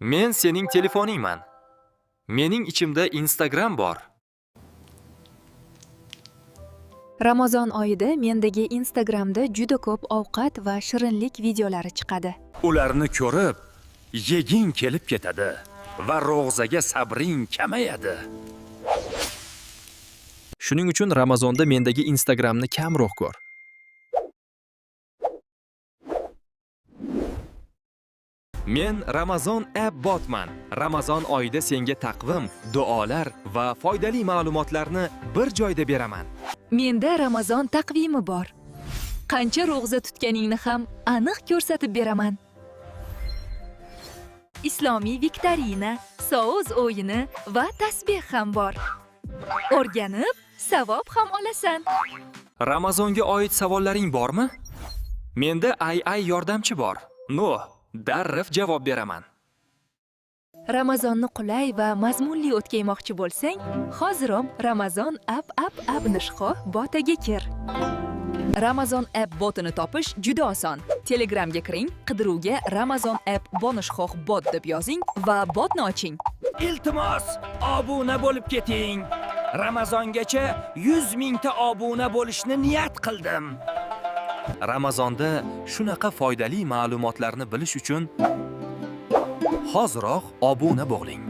Men sening telefoningman. Mening ichimda Instagram bor. Ramazon oyida mendagi Instagramda juda ko'p ovqat va shirinlik videolari chiqadi. Ularni ko'rib, yeging kelib ketadi va ro'g'zaga sabring kamayadi. Shuning uchun Ramazonda mendagi Instagramni kamroq ko'r. Men Ramazon app botman. Ramazon oyida senga taqvim, duolar va foydali ma'lumotlarni bir joyda beraman. Menda Ramazon taqvimi bor. Qancha ro'g'za tutganingni ham aniq ko'rsatib beraman. Islomiy viktorina, so'z o'yini va tasbih ham bor. O'rganib, savob ham olasan. Ramazonga oid savollaring bormi? Menda AI yordamchi bor. Darrov javob beraman. Ramazonni qulay va mazmunli o'tkazmoqchi bo'lsang, hozirom Ramazon app nishxo botaga kir. Ramazon app botini topish juda oson. Telegramga kiring, qidiruvga Ramazon app bonishxoh bot deb yozing va botni oching. Iltimos, obuna bo'lib keting. Ramazongacha 100 mingta obuna bo'lishni niyat qildim. Ramazonda shunaqa foydali ma'lumotlarni bilish uchun hoziroq obuna bo'ling.